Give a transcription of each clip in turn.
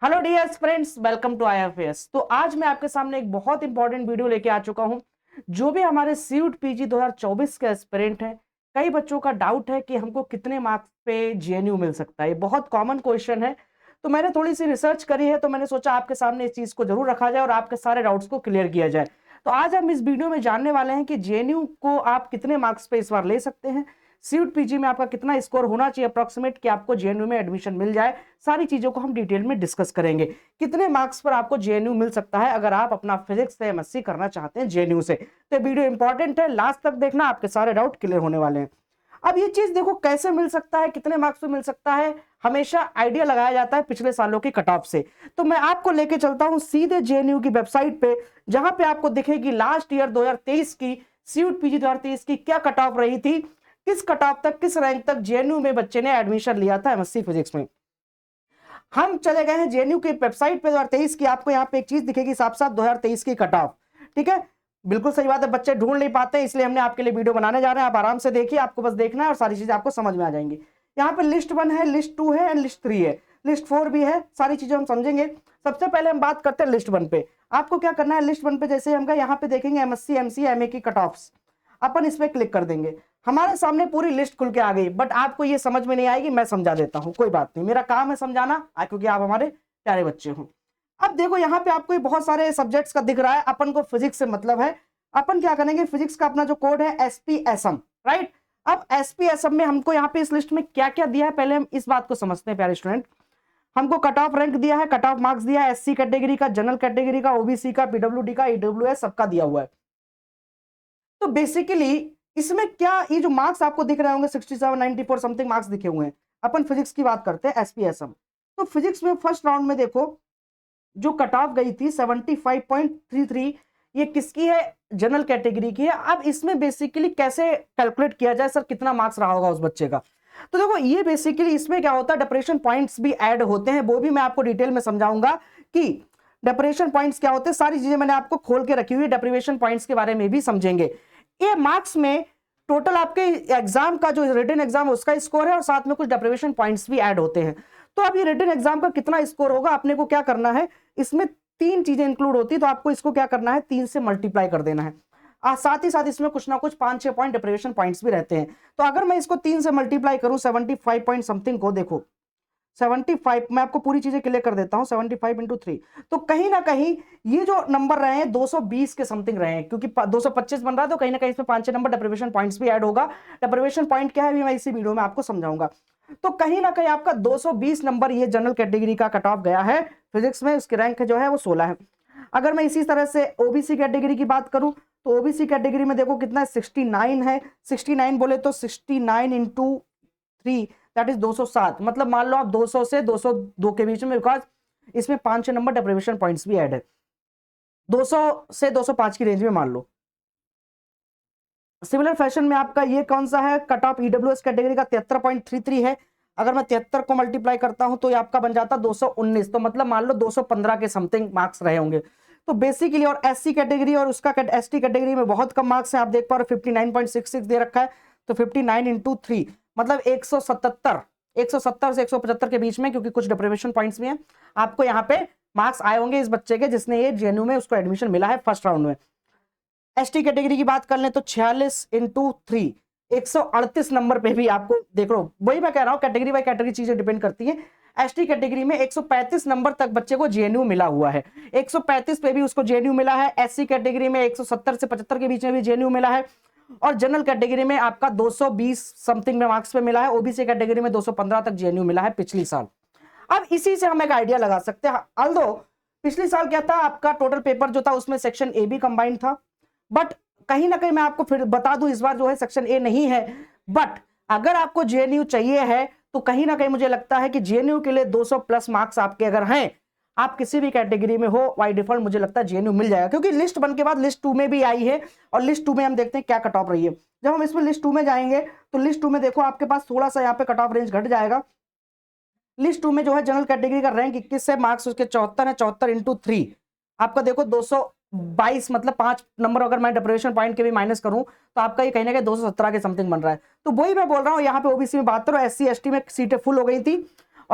Hello dear friends, welcome to IFS। तो आज मैं आपके सामने एक बहुत इंपॉर्टेंट वीडियो लेके आ चुका हूं। जो भी हमारे सीयूट पीजी 2024 के एस्पिरेंट हैं, कई बच्चों का डाउट है कि हमको कितने मार्क्स पे जेएनयू मिल सकता है। ये बहुत कॉमन क्वेश्चन है। तो मैंने थोड़ी सी रिसर्च करी है, तो मैंने सोचा आपके सामने इस चीज को जरूर रखा जाए और आपके सारे डाउट्स को क्लियर किया जाए। तो आज हम इस वीडियो में जानने वाले हैं कि जेएनयू को आप कितने मार्क्स पे इस बार ले सकते हैं, सीयूट पीजी में आपका कितना स्कोर होना चाहिए अप्रोक्सीमेट कि आपको जेएनयू में एडमिशन मिल जाए। सारी चीजों को हम डिटेल में डिस्कस करेंगे। कितने मार्क्स पर आपको जेएनयू मिल सकता है अगर आप अपना फिजिक्स से एमएससी करना चाहते हैं जेएनयू से। तो वीडियो इंपॉर्टेंट है, लास्ट तक देखना, आपके सारे डाउट क्लियर होने वाले हैं। अब ये चीज देखो कैसे मिल सकता है, कितने मार्क्स पे मिल सकता है। हमेशा आइडिया लगाया जाता है पिछले सालों की कट ऑफ से। तो मैं आपको लेके चलता हूं सीधे जेएनयू की वेबसाइट पे, जहां पे आपको दिखेगी लास्ट ईयर 2023 की सीयूट पीजी 2023 की क्या कट ऑफ रही थी, किस कट ऑफ तक, किस रैंक तक जेएनयू में बच्चे ने एडमिशन लिया था एमएससी फिजिक्स में। हम चले गए हैं जेएनयू की वेबसाइट पे 2023 की। आपको यहाँ पे एक चीज दिखेगी साफ साफ 2023 की कट ऑफ। ठीक है, बिल्कुल सही बात है, बच्चे ढूंढ नहीं पाते, इसलिए हमने आपके लिए वीडियो बनाने जा रहे हैं। आप आराम से देखिए, आपको बस देखना है और सारी चीजें आपको समझ में आ जाएंगी। यहाँ पे लिस्ट 1 है, लिस्ट 2 है एंड लिस्ट 3 है, लिस्ट 4 भी है। सारी चीजें हम समझेंगे। सबसे पहले हम बात करते हैं लिस्ट 1 पे। आपको क्या करना है, लिस्ट 1 पे जैसे हम गए यहाँ पे देखेंगे एमएससी एमसी एमए की कट ऑफ्स, अपन इस पे क्लिक कर देंगे। हमारे सामने पूरी लिस्ट खुल के आ गई, बट आपको ये समझ में नहीं आएगी, मैं समझा देता हूं, कोई बात नहीं, मेरा काम है समझाना, क्योंकि आप हमारे प्यारे बच्चे हो। अब देखो यहाँ पे आपको बहुत सारे सब्जेक्ट्स का दिख रहा है, अपन को फिजिक्स से मतलब है। अपन क्या करेंगे, फिजिक्स का अपना जो कोड है SPSM, राइट। अब SPSM में हमको यहाँ पे इस लिस्ट में क्या क्या दिया है, पहले हम इस बात को समझते हैं प्यारे स्टूडेंट। हमको कट ऑफ रैंक दिया है, कट ऑफ मार्क्स दिया है, SC कैटेगरी का, जनरल कैटेगरी का, OBC का, PWD का, EWS सबका दिया हुआ है। तो बेसिकली इसमें क्या, ये जो मार्क्स आपको दिख रहे होंगे 67 94 समथिंग मार्क्स दिखे हुए हैं। अपन फिजिक्स की बात करते हैं SPSM। तो फिजिक्स में फर्स्ट राउंड में देखो जो कट ऑफ गई थी 75.33, ये किसकी है, जनरल कैटेगरी की है। अब इसमें बेसिकली कैसे कैलकुलेट किया जाए, सर कितना मार्क्स रहा होगा उस बच्चे का। तो देखो ये बेसिकली इसमें क्या होता है, डिप्रेशन पॉइंट्स भी ऐड होते हैं, वो भी मैं आपको डिटेल में समझाऊंगा कि डिप्रेशन पॉइंट्स क्या होते हैं। सारी चीजें मैंने आपको खोल के रखी हुई, डिप्रेशन पॉइंट्स के बारे में भी समझेंगे। ये मार्क्स में टोटल आपके एग्जाम का जो रिटन एग्जाम उसका स्कोर है और साथ में कुछ डिप्रेशन पॉइंट्स भी ऐड होते हैं। तो अब ये रिटन एग्जाम का कितना स्कोर होगा, अपने को क्या करना है, इसमें 3 चीजें इंक्लूड होती है, तो आपको इसको क्या करना है, 3 से मल्टीप्लाई कर देना है। साथ ही साथ इसमें कुछ ना कुछ 5-6 पॉइंट डिप्रेशन पॉइंट्स भी रहते हैं। तो अगर मैं इसको 3 से मल्टीप्लाई करूं 75 पॉइंट समथिंग को, देखो 75, मैं आपको पूरी चीजें क्लियर कर देता हूं, 75 इंटू 3, तो कहीं ना कहीं ये जो नंबर रहे हैं 220 के समथिंग रहे हैं, क्योंकि 225 बन रहा है, तो कहीं ना कहीं इसमें 5-6 नंबर डिप्रेशन पॉइंट्स भी ऐड होगा। डिप्रेशन पॉइंट क्या है भी मैं इसी वीडियो में आपको समझाऊंगा। तो कहीं ना कहीं आपका 220 नंबर ये जनरल कैटेगरी का कट ऑफ गया है फिजिक्स में, उसकी रैंक जो है वो 16 है। अगर मैं इसी तरह से ओबीसी कैटेगरी की बात करूं, तो ओबीसी कैटेगरी में देखो कितना है, 69 है। 69 बोले तो 69 इंटू 3 दैट इज 207, मतलब मान लो आप 200 से 202 के बीच में, बिकॉज इसमें 5-6 नंबर डिप्रेशन पॉइंट्स भी ऐड है। 200 से 205 की रेंज में मान लो। सिमिलर फैशन में आपका ये कौन सा है, कट ऑफ ईडब्ल्यूएस कैटेगरी का 73.33 है। अगर मैं 73 को मल्टीप्लाई करता हूं तो ये आपका बन जाता 219, तो मतलब मान लो 215 के समथिंग मार्क्स रहे होंगे। तो बेसिकली, और एससी कैटेगरी और उसका एसटी कैटेगरी में बहुत कम मार्क्स हैं, आप देख पा रहे हो 59.66 दे रखा है। तो 59 इंटू 3 मतलब 170 से 175 के बीच में, क्योंकि कुछ डिप्रेवेशन पॉइंट्स भी हैं, आपको यहाँ पे मार्क्स आए होंगे इस बच्चे के जिसने ये जेएनयू में उसको एडमिशन मिला है फर्स्ट राउंड में। एसटी कैटेगरी की बात कर लें तो 46 इंटू 3 138 नंबर पे भी आपको देख लो, वही मैं कह रहा हूं कैटेगरी बाय कैटेगरी चीजें डिपेंड करती है। एसटी कैटेगरी में 135 नंबर तक बच्चे को जेएनयू मिला हुआ है, 135 पे भी उसको जेएनयू मिला है। एससी कैटेगरी में 170 से 75 के बीच में भी जेएनयू मिला है, और जनरल कैटेगरी में आपका 220 समथिंग में मार्क्स पे मिला है। ओबीसी कैटेगरी में 215 तक जेएनयू मिला है पिछली साल। अब इसी से हम एक आइडिया लगा सकते हैं, अल्दो पिछली साल क्या था, आपका टोटल पेपर जो था उसमें सेक्शन ए भी कंबाइंड था, बट कहीं ना कहीं मैं आपको फिर बता दूं इस बार जो है सेक्शन ए नहीं है। बट अगर आपको जेएनयू चाहिए है तो कहीं ना कहीं मुझे लगता है कि जेएनयू के लिए 200 प्लस मार्क्स आपके अगर हैं, आप किसी भी कैटेगरी में हो, बाय डिफॉल्ट मुझे लगता है जेएनयू मिल जाएगा, क्योंकि लिस्ट 1 के बाद लिस्ट 2 में भी आई है, और लिस्ट 2 में हम देखते हैं क्या कट ऑफ रही है। जब हम इसमें लिस्ट 2 में जाएंगे तो लिस्ट 2 में देखो आपके पास थोड़ा सा यहाँ पे कट ऑफ रेंज घट जाएगा। लिस्ट 2 में जो है जनरल कैटेगरी का रैंक 21 है, मार्क्स उसके 74 है, 74 इंटू 3 आपका देखो 222, मतलब 5 नंबर अगर मैं डिप्रेशन पॉइंट के भी माइनस करूं तो आपका ये कहीं ना कहीं 217 के समथिंग बन रहा है। तो वही मैं बोल रहा हूं, यहाँ पे ओबीसी में 72 और SC ST में सीटें फुल हो गई थी,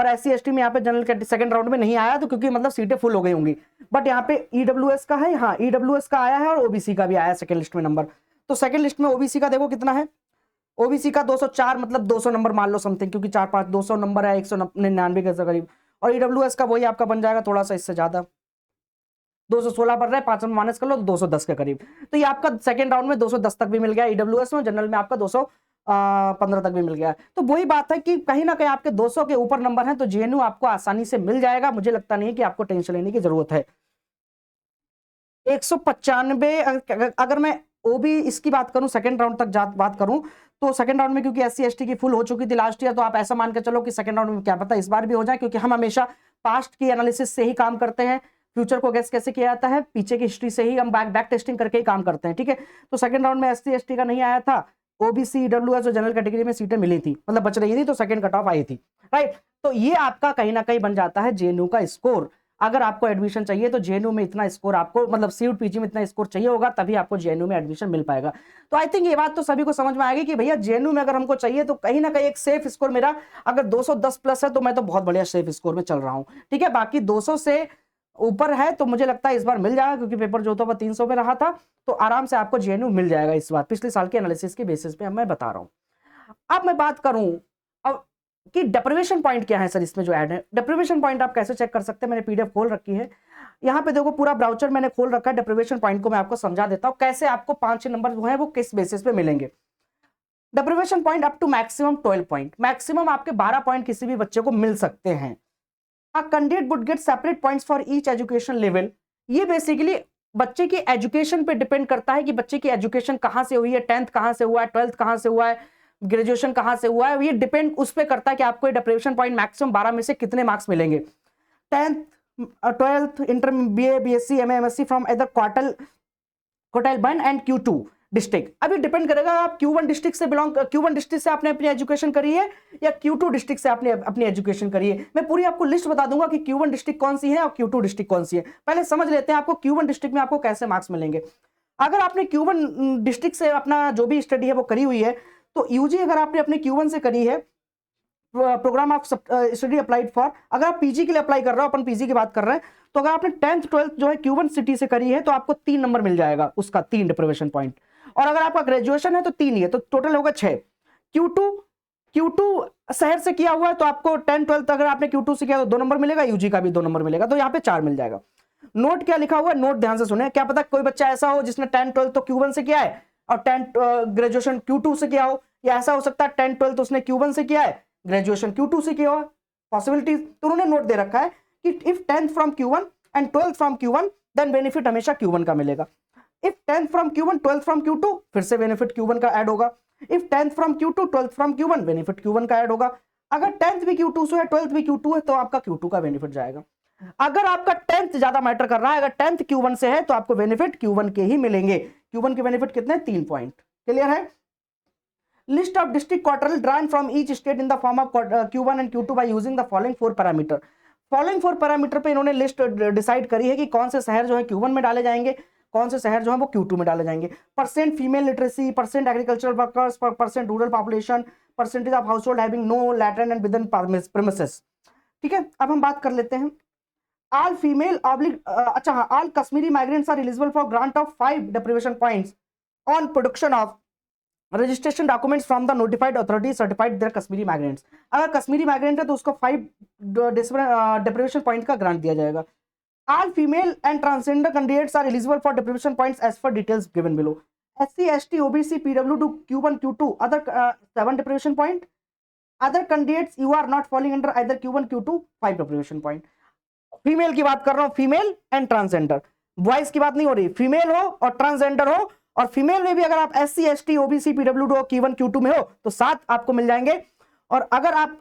और SC/ST में यहाँ पे जनरल कैटेगरी सेकंड राउंड में नहीं आया, तो क्योंकि मतलब सीटें फुल हो गई होंगी। बट यहाँ पे EWS का है, हाँ EWS का आया है और OBC का भी आया सेकंड लिस्ट में नंबर। तो सेकंड लिस्ट में OBC का देखो कितना है, OBC का 204, मतलब 200 नंबर मान लो समथिंग, क्योंकि 4-5 200 नंबर है 199 के करीब। और EWS का वही आपका बन जाएगा थोड़ा सा इससे ज्यादा, 216 बढ़ रहा है, 5 माइनस कर लो तो 210 के करीब। तो ये आपका सेकंड राउंड में 210 तक भी मिल गया EWS में, जनरल में आपका 215 तक भी मिल गया। तो वही बात है कि कहीं ना कहीं आपके 200 के ऊपर नंबर हैं, तो JNU आपको आसानी से मिल जाएगा। मुझे लगता नहीं कि आपको टेंशन लेने की जरूरत है। 195 अगर मैं OB इसकी बात करूं, सेकंड राउंड तक बात करूं, तो सेकंड राउंड में क्योंकि SC/ST की फुल हो चुकी थी लास्ट ईयर, तो आप ऐसा मान के चलो कि सेकंड राउंड में क्या पता इस बार भी हो जाए, क्योंकि हम हमेशा पास्ट की एनालिसिस से ही काम करते हैं। फ्यूचर को गेस कैसे किया जाता है, पीछे की हिस्ट्री से ही हम बैक टेस्टिंग करके ही काम करते हैं, ठीक है। तो सेकंड राउंड में SC/ST का नहीं आया था, OBC EWS और जनरल कैटेगरी में सीटें मिली थी, मतलब बच रही थी, तो सेकंड कट ऑफ आई थी, राइट। तो ये आपका कहीं ना कहीं बन जाता है JNU का स्कोर। अगर आपको एडमिशन चाहिए तो JNU में इतना स्कोर आपको, मतलब CUET PG में इतना स्कोर चाहिए होगा, तभी आपको JNU में एडमिशन मिल पाएगा। तो आई थिंक ये बात तो सभी को समझ में आएगी कि भैया JNU में अगर हमको चाहिए तो कहीं ना कहीं एक सेफ स्कोर मेरा अगर 210 प्लस है तो मैं तो बहुत बढ़िया सेफ स्कोर में चल रहा हूं, ठीक है। बाकी 200 से ऊपर है तो मुझे लगता है इस बार मिल जाएगा, क्योंकि पेपर जो था 300 में रहा था, तो आराम से आपको JNU मिल जाएगा इस बार, पिछले साल के एनालिसिस के बेसिस पे मैं बता रहा हूं। अब मैं बात करूं अब कि डेप्रिवेशन पॉइंट क्या है सर इसमें जो ऐड है। डेप्रिवेशन पॉइंट आप कैसे चेक कर सकते हैं, मैंने PDF खोल रखी है, यहाँ पे देखो पूरा ब्राउचर मैंने खोल रखा है। डेप्रिवेशन पॉइंट को मैं आपको समझा देता हूँ कैसे आपको 5-6 नंबर जो है वो किस बेसिस पे मिलेंगे। Deprivation point up to maximum 12 point, maximum आपके 12 पॉइंट किसी भी बच्चे को मिल सकते हैं। A candidate would get separate points for each education level। ये बेसिकली बच्चे की एजुकेशन पे डिपेंड करता है कि बच्चे की एजुकेशन कहां से हुई है, 10th कहां से हुआ है, 12th कहां से हुआ है, ग्रेजुएशन कहां से हुआ है। ये डिपेंड उस पे करता है कि आपको डेप्रिवेशन पॉइंट मैक्सिमम 12 में से कितने मार्क्स मिलेंगे। 10th 12th inter BA BSc MA MSc from इधर क्वार्टाइल 1 एंड Q2 डिस्ट्रिक्ट। अभी डिपेंड करेगा आप Q1 डिस्ट्रिक्ट से Q1 डिस्ट्रिक्ट से आपने अपनी एजुकेशन करी है या Q2 डिस्ट्रिक्ट से आपने अपनी एजुकेशन करी है। मैं पूरी आपको लिस्ट बता दूंगा कि Q1 डिस्ट्रिक्ट कौन सी है और Q2 डिस्ट्रिक्ट कौन सी है। पहले समझ लेते हैं आपको Q1 डिस्ट्रिक्ट में आपको कैसे मार्क्स मिलेंगे। अगर आपने Q1 डिस्ट्रिक्ट से अपना जो भी स्टडी है वो करी हुई है, तो UG अगर आपने अपने Q1 से करी है, programme of study applied for, अगर आप PG के लिए अप्लाई कर रहे हो, अपन PG की बात कर रहे हैं, तो अगर आपने 10th 12th जो है Q1 सिटी से करी है तो आपको 3 नंबर मिल जाएगा, उसका 3 डेप्रिवेशन पॉइंट। और अगर आपका ग्रेजुएशन है तो 3 ही है, तो टोटल होगा 6। Q2 शहर से किया हुआ है तो आपको 10 12 अगर आपने Q2 से किया तो 2 नंबर मिलेगा, UG का भी 2 नंबर मिलेगा, तो यहाँ पे 4 मिल जाएगा। नोट क्या लिखा हुआ है, नोट ध्यान से सुने। क्या पता कोई बच्चा ऐसा हो जिसने 10 12 तो Q1 से किया है और 10 ग्रेजुएशन Q2 से किया हो, या ऐसा हो सकता है 10 12 उसने Q1 से किया है, ग्रेजुएशन Q2 से किया हो, पॉसिबिलिटी। तो उन्होंने नोट दे रखा है कि if 10th from Q1 and 12th from Q1 then benefit हमेशा Q1 का मिलेगा। If 10th from Q1 12th from Q2 फिर से बेनिफिट Q1 का ऐड होगा। If 10th from Q2 12th from Q1 benefit Q1 का ऐड होगा। अगर 10th भी Q2 से है 12th भी Q2 है तो आपका Q2 का बेनिफिट जाएगा। अगर आपका 10th ज्यादा मैटर कर रहा है, अगर 10th Q1 से है तो आपको बेनिफिट Q1 के ही मिलेंगे। Q1 के बेनिफिट कितने, 3 पॉइंट। क्लियर है। List of district quartile drawn from each state in the form of Q1 and Q2 by using the following 4 parameter. Following 4 parameter पे इन्होंने लिस्ट डिसाइड करी है कि कौन से शहर जो है Q1 में डाले जाएंगे, कौन से शहर जो है वो Q2 में डाले जाएंगे। Percent female literacy, percent agricultural workers, percent rural population, percentage of household having no latrine and within premises. ठीक है, अब हम बात कर लेते हैं ऑल फीमेल अच्छा हाँ, all Kashmiri migrants are eligible for grant of 5 deprivation points on production of registration documents from the notified authority certified their Kashmiri migrants. अगर कश्मीरी माइग्रेंट है तो उसको 5 डेप्रिवेशन पॉइंट का ग्रांट दिया जाएगा। All female and transgender candidates are eligible for deprivation points as per details given below. SC ST OBC PWD Q1 Q2 other 7 deprivation point, other candidates you are not falling under either Q1 Q2 5 deprivation point। Female की बात कर रहा हूं, female and transgender, boys की बात नहीं हो रही। फीमेल हो और ट्रांसजेंडर हो, और फीमेल में भी अगर आप SC ST OBC PWD हो Q1 Q2 में हो तो 7 आपको मिल जाएंगे। और अगर आप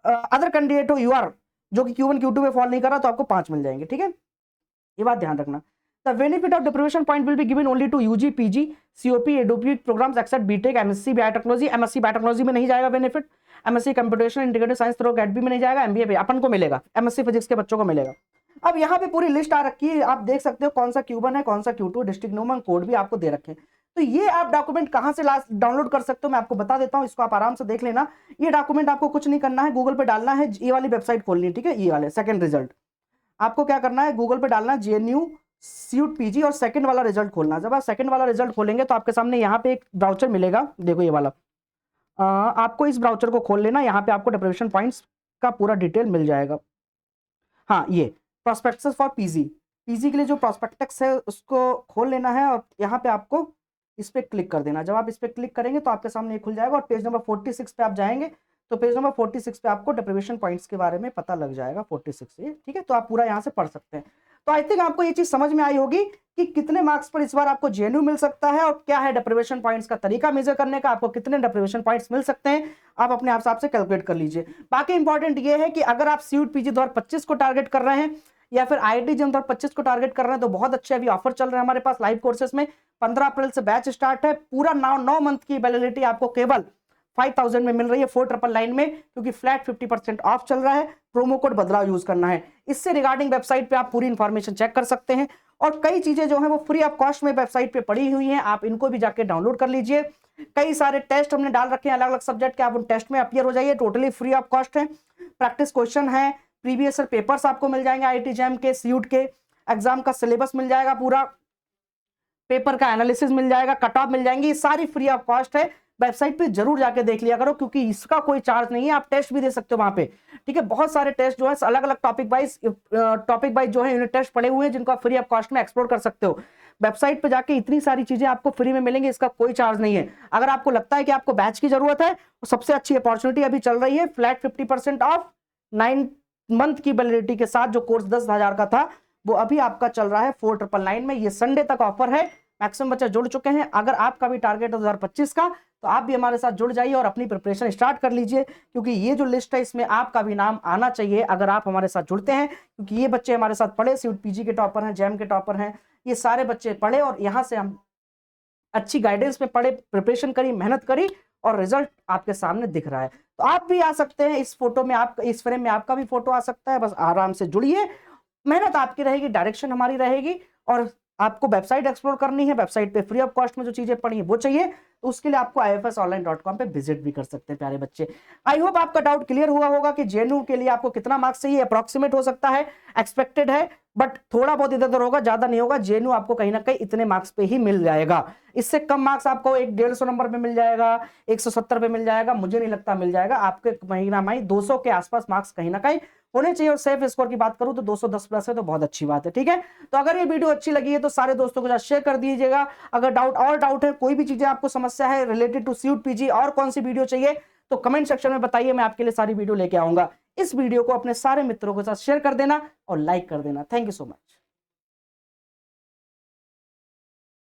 अदर कैंडिडेट हो UR जो कि Q1 Q2 में फॉल नहीं कर रहा तो आपको 5 मिल जाएंगे। ठीक है, ये बात ध्यान रखना। The benefit of deprivation point will be given only to UG, PG, COP, ADP programs except BTech, MSc Biotechnology। MSc Biotechnology में नहीं जाएगा benefit, MSc computation integrated science through GATE भी में नहीं जाएगा, MBA पे अपन को मिलेगा, MSc फिजिक्स के बच्चों को मिलेगा। अब यहाँ पे पूरी लिस्ट आ रखी है, आप देख सकते हो कौन सा Q1 है, कौन सा Q2, डिस्ट्रिक्ट नोमन कोड भी आपको दे रखे हैं। तो ये आप डॉक्यूमेंट कहां से डाउनलोड कर सकते हो मैं आपको बता देता हूं, इसको आप आराम से देख लेना। ये डॉक्यूमेंट आपको कुछ नहीं करना है, गूगल पे डालना है, ये वाली वेबसाइट खोलनी है, ठीक है, ये वाले सेकंड रिजल्ट आपको क्या करना है, गूगल पे डालना है जेएनयू सीयूट पीजी और सेकंड वाला रिजल्ट खोलना। जब आप सेकंड वाला रिजल्ट खोलेंगे तो आपके सामने यहाँ पे एक ब्राउचर मिलेगा, देखो ये वाला, आपको इस ब्राउचर को खोल लेना, यहाँ पे आपको डेप्रिवेशन पॉइंट्स का पूरा डिटेल मिल जाएगा। हाँ, ये प्रोस्पेक्टस फॉर पीजी, पीजी के लिए जो प्रोस्पेक्टस है उसको खोल लेना है और यहाँ पे आपको इस पर क्लिक कर देना। जब आप इस पर क्लिक करेंगे तो आपके सामने ये खुल जाएगा और पेज नंबर 46 पे आप जाएंगे तो पेज नंबर 46 पे आपको डेप्रिवेशन पॉइंट्स के बारे में पता लग जाएगा, 46 से, ठीक है, तो आप पूरा यहाँ से पढ़ सकते हैं। तो आई थिंक आपको ये चीज समझ में आई होगी कि कितने मार्क्स पर इस बार आपको जेएनयू मिल सकता है और क्या है डेप्रिवेशन पॉइंट्स का तरीका मेजर करने का, आपको कितने डेप्रिवेशन पॉइंट्स मिल सकते हैं, आप अपने हिसाब से कैलकुलेट कर लीजिए। बाकी इंपॉर्टेंट ये है कि अगर आप सीयूट पीजी 2025 को टारगेट कर रहे हैं या फिर आईआईटी जेईई 2025 को टारगेट कर रहे हैं तो बहुत अच्छे अभी ऑफर चल रहे हैं हमारे पास लाइव कोर्सेज में। 15 अप्रैल से बैच स्टार्ट है, पूरा 9 मंथ की वैलिडिटी आपको केवल 5000 में मिल रही है 4999 में, क्योंकि फ्लैट 50% ऑफ चल रहा है, प्रोमो कोड बदलाव यूज करना है। इससे रिगार्डिंग वेबसाइट पे आप पूरी इंफॉर्मेशन चेक कर सकते हैं और कई चीजें जो है वो फ्री ऑफ कॉस्ट में वेबसाइट पे पड़ी हुई हैं, आप इनको भी जाके डाउनलोड कर लीजिए। कई सारे टेस्ट हमने डाल रखे हैं अलग अलग सब्जेक्ट के, आप उन टेस्ट में अपीयर हो जाइए, टोटली फ्री ऑफ कॉस्ट है। प्रैक्टिस क्वेश्चन है, प्रीवियस ईयर पेपर्स आपको मिल जाएंगे, आईआईटी जेईई के, सीयूट के एग्जाम का सिलेबस मिल जाएगा, पूरा पेपर का एनालिसिस मिल जाएगा, कट ऑफ मिल जाएंगी, ये सारी फ्री ऑफ कॉस्ट है। वेबसाइट पे जरूर जाके देख लिया करो क्योंकि इसका कोई चार्ज नहीं है, आप टेस्ट भी दे सकते हो वहां पे, ठीक है। बहुत सारे टेस्ट जो है अलग अलग टॉपिक वाइज जो है यूनिट टेस्ट पड़े हुए हैं जिनको आप फ्री ऑफ कॉस्ट में एक्सप्लोर कर सकते हो। वेबसाइट पे जाके इतनी सारी चीजें आपको फ्री में मिलेंगी, इसका कोई चार्ज नहीं है। अगर आपको लगता है कि आपको बैच की जरूरत है तो सबसे अच्छी अपॉर्चुनिटी अभी चल रही है, फ्लैट 50% ऑफ 9 मंथ की वैलिडिटी के साथ। जो कोर्स 10,000 का था वो अभी आपका चल रहा है 4999 में, ये संडे तक ऑफर है। मैक्सिमम बच्चे जुड़ चुके हैं, अगर आपका भी टारगेट है 2025 का तो आप भी हमारे साथ जुड़ जाइए और अपनी प्रिपरेशन स्टार्ट कर लीजिए, क्योंकि ये जो लिस्ट है इसमें आपका भी नाम आना चाहिए अगर आप हमारे साथ जुड़ते हैं। क्योंकि ये बच्चे हमारे साथ पढ़े, सीयूट पीजी के टॉपर हैं, जेईई के टॉपर हैं, ये सारे बच्चे पढ़े और यहाँ से हम अच्छी गाइडेंस में पढ़े, प्रिपरेशन करी, मेहनत करी और रिजल्ट आपके सामने दिख रहा है। तो आप भी आ सकते हैं, इस फोटो में आप, इस फ्रेम में आपका भी फोटो आ सकता है, बस आराम से जुड़िए, मेहनत आपकी रहेगी, डायरेक्शन हमारी रहेगी और आपको वेबसाइट एक्सप्लोर करनी है, वेबसाइट पे फ्री ऑफ कॉस्ट में जो चीजें पढ़ी है वो चाहिए तो उसके लिए आपको ifsonline.com पे विजिट भी कर सकते हैं प्यारे बच्चे। आई होप आपका डाउट क्लियर हुआ होगा कि जेएनयू के लिए आपको कितना मार्क्स चाहिए, अप्रॉक्सीमेट हो सकता है, एक्सपेक्टेड है, बट थोड़ा बहुत इधर उधर होगा, ज्यादा नहीं होगा। जेएनयू आपको कहीं ना कहीं इतने मार्क्स पे ही मिल जाएगा, इससे कम मार्क्स आपको 150 नंबर पे मिल जाएगा, 170 पे मिल जाएगा, मुझे नहीं लगता मिल जाएगा आपके, महीना माही 200 के आसपास मार्क्स कहीं ना कहीं होने चाहिए। और सेफ स्कोर की बात करूं तो 210 प्लस है तो बहुत अच्छी बात है, ठीक है। तो अगर ये वीडियो अच्छी लगी है तो सारे दोस्तों के साथ शेयर कर दीजिएगा। अगर डाउट है, कोई भी चीजें आपको समस्या है रिलेटेड टू सीयूट पीजी और कौन सी वीडियो चाहिए तो कमेंट सेक्शन में बताइए, मैं आपके लिए सारी वीडियो लेके आऊंगा। इस वीडियो को अपने सारे मित्रों के साथ शेयर कर देना और लाइक कर देना। Thank you so much.